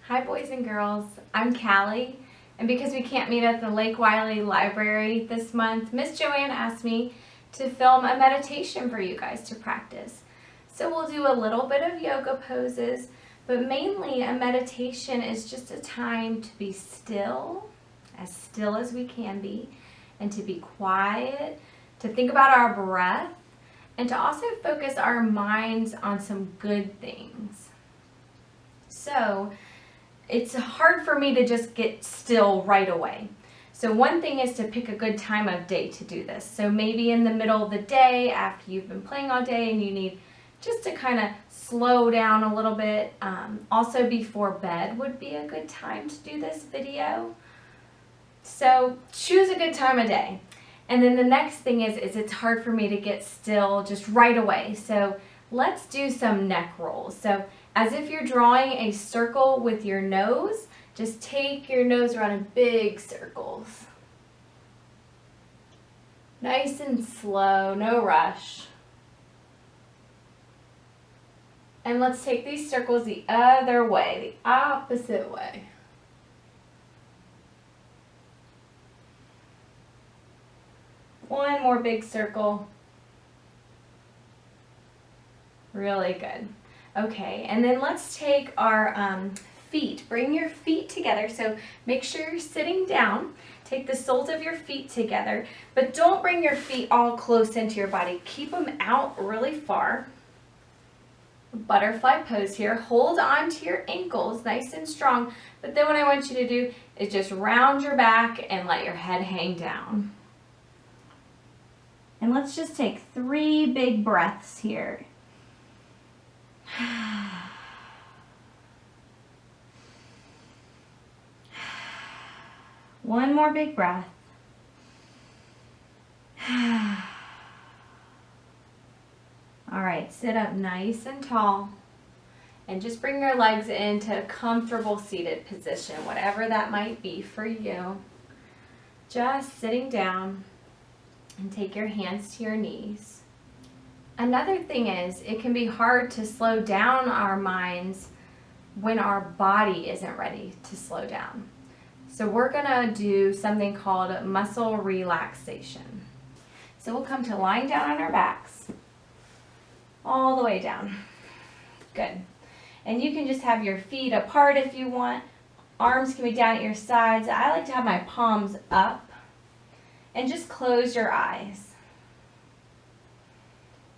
Hi boys and girls, I'm Callie, and because we can't meet at the Lake Wiley Library this month, Miss Joanne asked me to film a meditation for you guys to practice. So we'll do a little bit of yoga poses, but mainly a meditation is just a time to be still as we can be, and to be quiet, to think about our breath, and to also focus our minds on some good things. So it's hard for me to just get still right away. So one thing is to pick a good time of day to do this. So maybe in the middle of the day after you've been playing all day and you need just to kind of slow down a little bit. Also before bed would be a good time to do this video. So choose a good time of day. And then the next thing is it's hard for me to get still just right away. So let's do some neck rolls. So as if you're drawing a circle with your nose, just take your nose around in big circles. Nice and slow, no rush. And let's take these circles the other way, the opposite way. One more big circle. Really good. Okay, and then let's take our feet. Bring your feet together. So make sure you're sitting down. Take the soles of your feet together, but don't bring your feet all close into your body. Keep them out really far. Butterfly pose here. Hold on to your ankles nice and strong, but then what I want you to do is just round your back and let your head hang down. And let's just take 3 big breaths here. One more big breath. All right, sit up nice and tall and just bring your legs into a comfortable seated position, whatever that might be for you. Just sitting down and take your hands to your knees. Another thing is, it can be hard to slow down our minds when our body isn't ready to slow down. So we're gonna do something called muscle relaxation. So we'll come to lying down on our backs, all the way down. Good. And you can just have your feet apart if you want. Arms can be down at your sides. I like to have my palms up. And just close your eyes.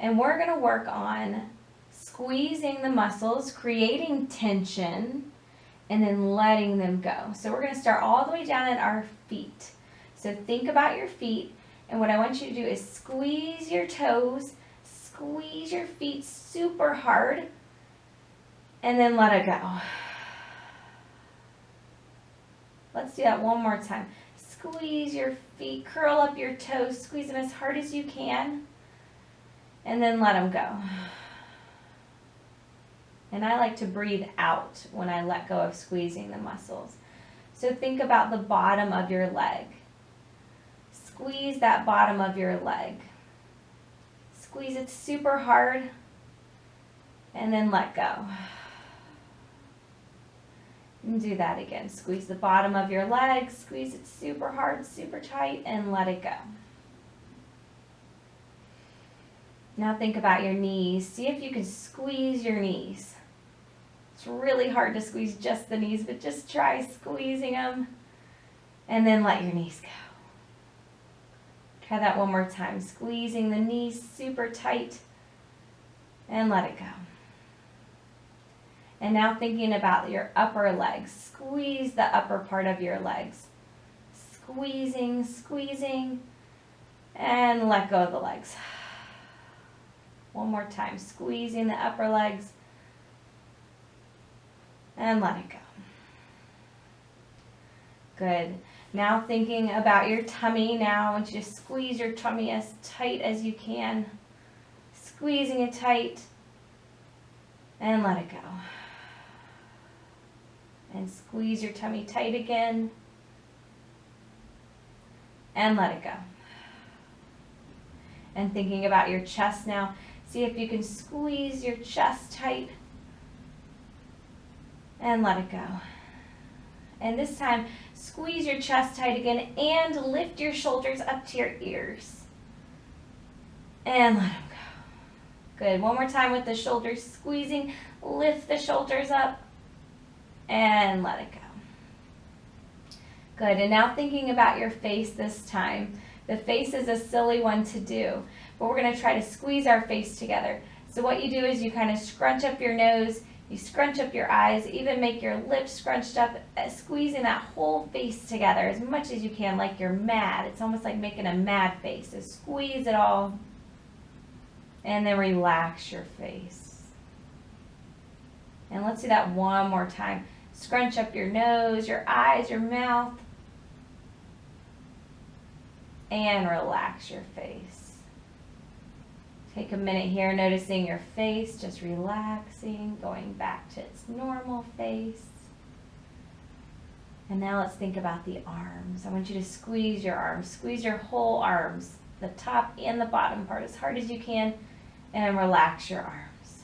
And we're going to work on squeezing the muscles, creating tension, and then letting them go. So we're going to start all the way down at our feet. So think about your feet, and what I want you to do is squeeze your toes, squeeze your feet super hard, and then let it go. Let's do that one more time. Squeeze your feet, curl up your toes, squeeze them as hard as you can, and then let them go. And I like to breathe out when I let go of squeezing the muscles. So think about the bottom of your leg. Squeeze that bottom of your leg. Squeeze it super hard, and then let go. And do that again. Squeeze the bottom of your leg, squeeze it super hard, super tight, and let it go. Now think about your knees. See if you can squeeze your knees. It's really hard to squeeze just the knees, but just try squeezing them, and then let your knees go. Try that one more time. Squeezing the knees super tight, and let it go. And now thinking about your upper legs. Squeeze the upper part of your legs. Squeezing, squeezing, and let go of the legs. One more time. Squeezing the upper legs, and let it go. Good. Now thinking about your tummy. Now I want you to squeeze your tummy as tight as you can. Squeezing it tight, and let it go. And squeeze your tummy tight again, and let it go. And thinking about your chest now, see if you can squeeze your chest tight, and let it go. And this time, squeeze your chest tight again and lift your shoulders up to your ears. And let them go. Good. One more time with the shoulders squeezing. Lift the shoulders up and let it go. Good. And now thinking about your face this time. The face is a silly one to do, but we're going to try to squeeze our face together. So what you do is you kind of scrunch up your nose, you scrunch up your eyes, even make your lips scrunched up, squeezing that whole face together as much as you can, like you're mad. It's almost like making a mad face. So squeeze it all, and then relax your face. And let's do that one more time. Scrunch up your nose, your eyes, your mouth, and relax your face. Take a minute here, noticing your face, just relaxing, going back to its normal face. And now let's think about the arms. I want you to squeeze your arms, squeeze your whole arms, the top and the bottom part as hard as you can, and relax your arms.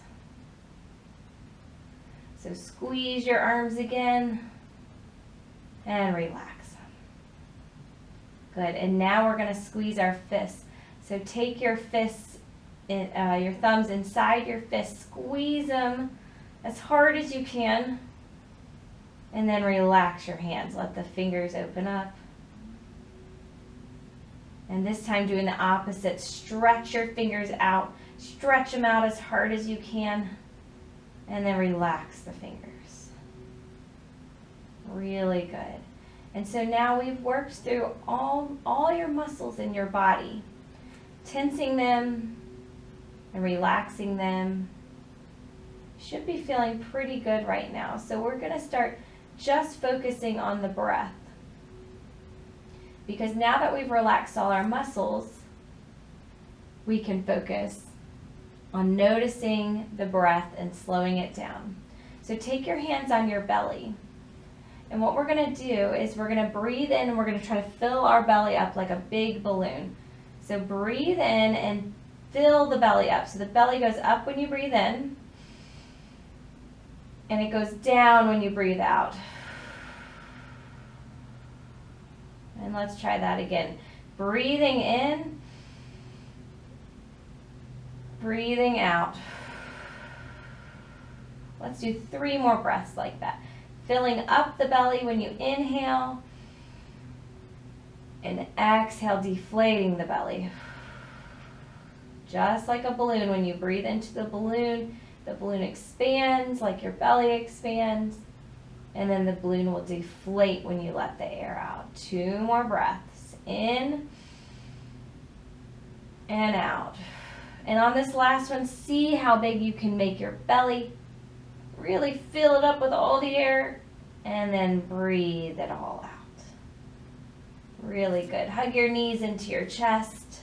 So squeeze your arms again and relax them. Good, and now we're going to squeeze our fists. So take your fists, your thumbs inside your fists, squeeze them as hard as you can, and then relax your hands. Let the fingers open up. And this time doing the opposite, stretch your fingers out, stretch them out as hard as you can, and then relax the fingers. Really good. And so now we've worked through all your muscles in your body, tensing them and relaxing them. Should be feeling pretty good right now. So we're going to start just focusing on the breath. Because now that we've relaxed all our muscles, we can focus on noticing the breath and slowing it down. So take your hands on your belly. And what we're going to do is we're going to breathe in and we're going to try to fill our belly up like a big balloon. So breathe in and fill the belly up. So the belly goes up when you breathe in, and it goes down when you breathe out. And let's try that again. Breathing in, breathing out. Let's do 3 more breaths like that. Filling up the belly when you inhale, and exhale, deflating the belly. Just like a balloon, when you breathe into the balloon expands like your belly expands, and then the balloon will deflate when you let the air out. 2 more breaths, in and out. And on this last one, see how big you can make your belly. Really fill it up with all the air, and then breathe it all out. Really good. Hug your knees into your chest.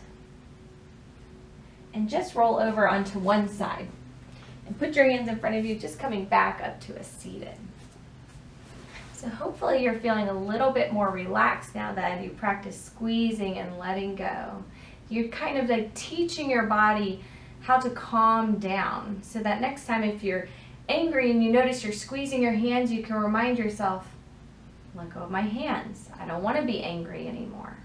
And just roll over onto one side. And put your hands in front of you, just coming back up to a seated. So hopefully you're feeling a little bit more relaxed now that you practice squeezing and letting go. You're kind of like teaching your body how to calm down, so that next time if you're angry and you notice you're squeezing your hands, you can remind yourself, let go of my hands. I don't want to be angry anymore.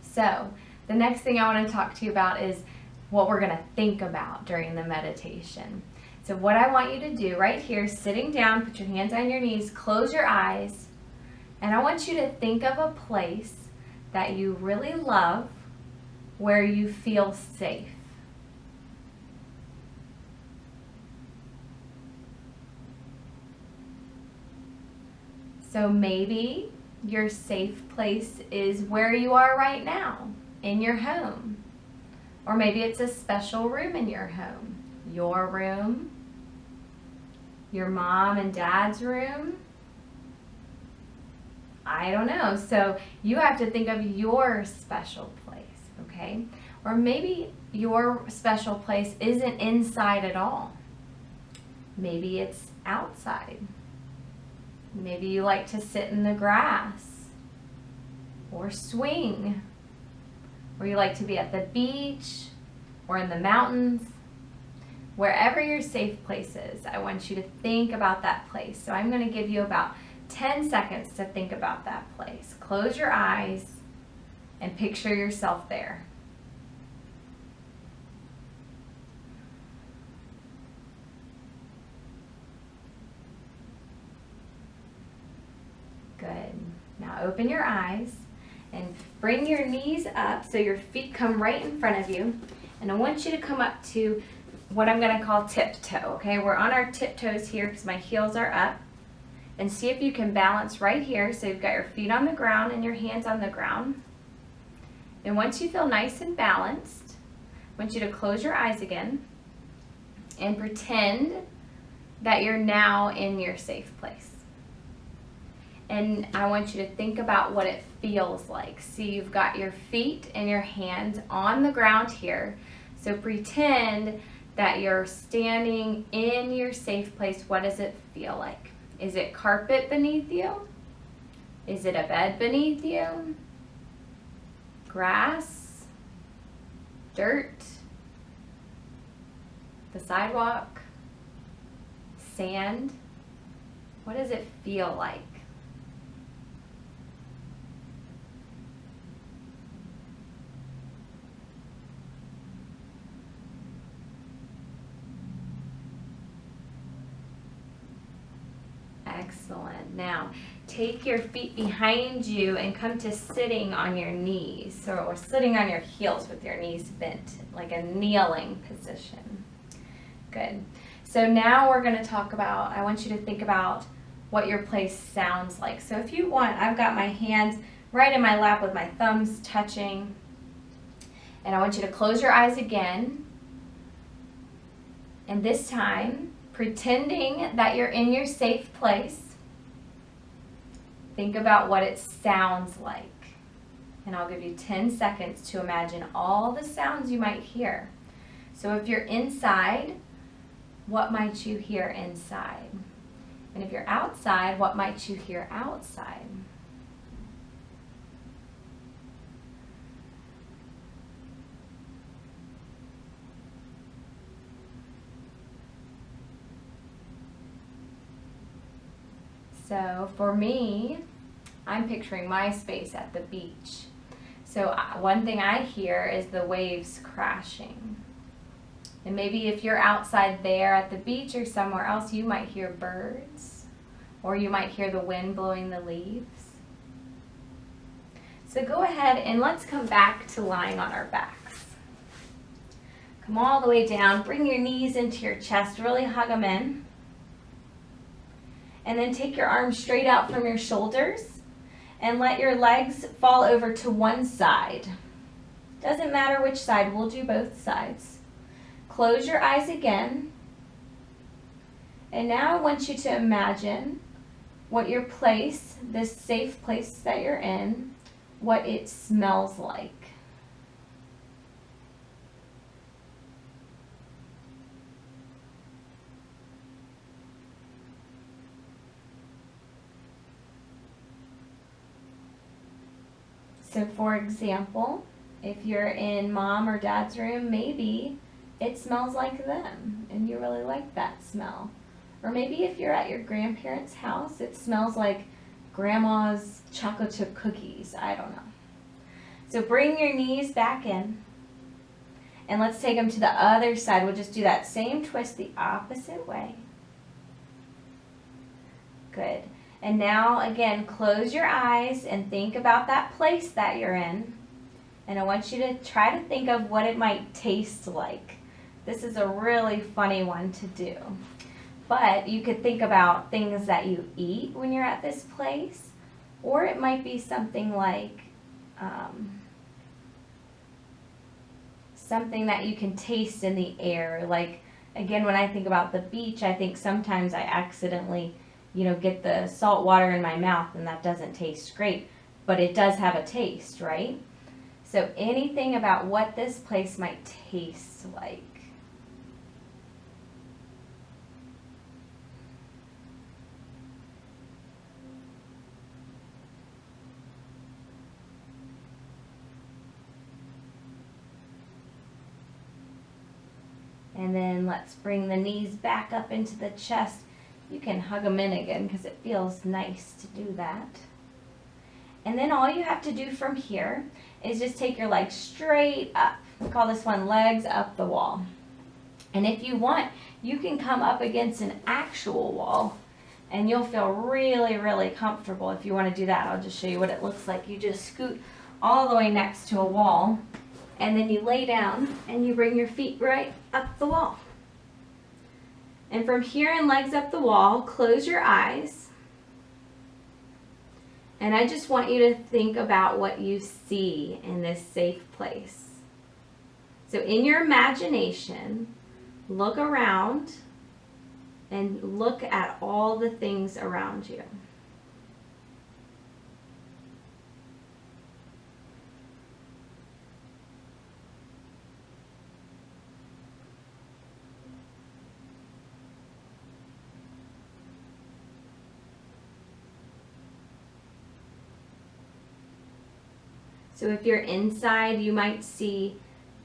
So the next thing I want to talk to you about is what we're going to think about during the meditation. So what I want you to do right here, sitting down, put your hands on your knees, close your eyes, and I want you to think of a place that you really love where you feel safe. So maybe your safe place is where you are right now, in your home. Or maybe it's a special room in your home. Your room, your mom and dad's room. I don't know. So you have to think of your special place, okay? Or maybe your special place isn't inside at all. Maybe it's outside. Maybe you like to sit in the grass or swing, or you like to be at the beach or in the mountains. Wherever your safe place is, I want you to think about that place. So I'm going to give you about 10 seconds to think about that place. Close your eyes and picture yourself there. Good. Now open your eyes and bring your knees up so your feet come right in front of you. And I want you to come up to what I'm going to call tiptoe, okay? We're on our tiptoes here because my heels are up. And see if you can balance right here. So you've got your feet on the ground and your hands on the ground. And once you feel nice and balanced, I want you to close your eyes again and pretend that you're now in your safe place. And I want you to think about what it feels like. See, you've got your feet and your hands on the ground here. So pretend that you're standing in your safe place. What does it feel like? Is it carpet beneath you? Is it a bed beneath you? Grass? Dirt? The sidewalk? Sand? What does it feel like? Excellent. Now, take your feet behind you and come to sitting on your knees. Or sitting on your heels with your knees bent, like a kneeling position. Good. So now we're going to talk about, I want you to think about what your place sounds like. So if you want, I've got my hands right in my lap with my thumbs touching. And I want you to close your eyes again. And this time, pretending that you're in your safe place, think about what it sounds like. And I'll give you 10 seconds to imagine all the sounds you might hear. So if you're inside, what might you hear inside? And if you're outside, what might you hear outside? So for me, I'm picturing my space at the beach. So one thing I hear is the waves crashing. And maybe if you're outside there at the beach or somewhere else, you might hear birds, or you might hear the wind blowing the leaves. So go ahead and let's come back to lying on our backs. Come all the way down, bring your knees into your chest, really hug them in. And then take your arms straight out from your shoulders and let your legs fall over to one side. Doesn't matter which side, we'll do both sides. Close your eyes again. And now I want you to imagine what your place, this safe place that you're in, what it smells like. So for example, if you're in mom or dad's room, maybe it smells like them and you really like that smell. Or maybe if you're at your grandparents' house, it smells like grandma's chocolate chip cookies. I don't know. So bring your knees back in and let's take them to the other side. We'll just do that same twist the opposite way. Good. And now, again, close your eyes and think about that place that you're in. And I want you to try to think of what it might taste like. This is a really funny one to do. But you could think about things that you eat when you're at this place. Or it might be something like something that you can taste in the air. Like, again, when I think about the beach, I think sometimes I accidentally get the salt water in my mouth and that doesn't taste great, but it does have a taste, right? So anything about what this place might taste like. And then let's bring the knees back up into the chest. You can hug them in again because it feels nice to do that. And then all you have to do from here is just take your legs straight up. We call this one legs up the wall. And if you want, you can come up against an actual wall and you'll feel really, really comfortable. If you want to do that, I'll just show you what it looks like. You just scoot all the way next to a wall and then you lay down and you bring your feet right up the wall. And from here in legs up the wall, close your eyes. And I just want you to think about what you see in this safe place. So in your imagination, look around and look at all the things around you. So if you're inside, you might see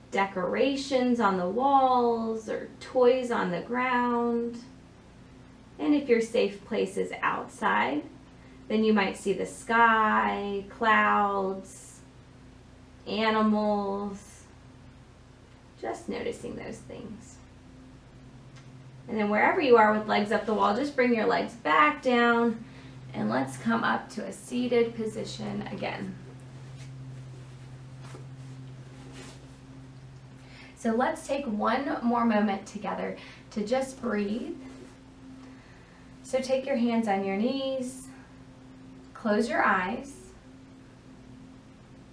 decorations on the walls or toys on the ground. And if your safe place is outside, then you might see the sky, clouds, animals, just noticing those things. And then wherever you are with legs up the wall, just bring your legs back down and let's come up to a seated position again. So let's take one more moment together to just breathe. So take your hands on your knees, close your eyes,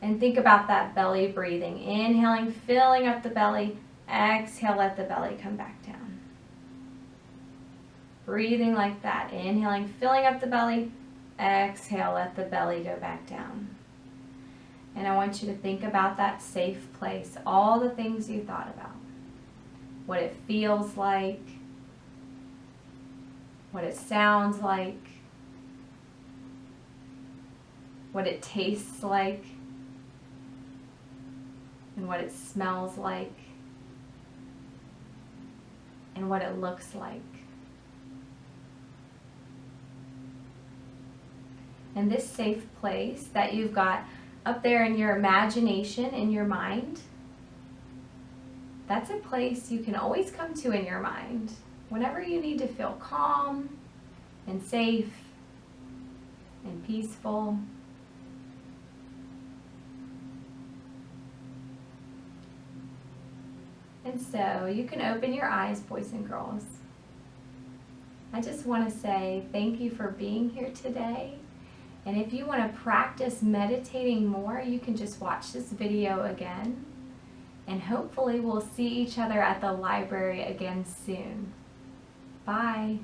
and think about that belly breathing. Inhaling, filling up the belly, exhale, let the belly come back down. Breathing like that, inhaling, filling up the belly, exhale, let the belly go back down. And I want you to think about that safe place, all the things you thought about, what it feels like, what it sounds like, what it tastes like, and what it smells like, and what it looks like. And this safe place that you've got up there in your imagination, in your mind, that's a place you can always come to in your mind whenever you need to feel calm and safe and peaceful. And so you can open your eyes, boys and girls. I just want to say thank you for being here today. And if you want to practice meditating more, you can just watch this video again. And hopefully we'll see each other at the library again soon. Bye.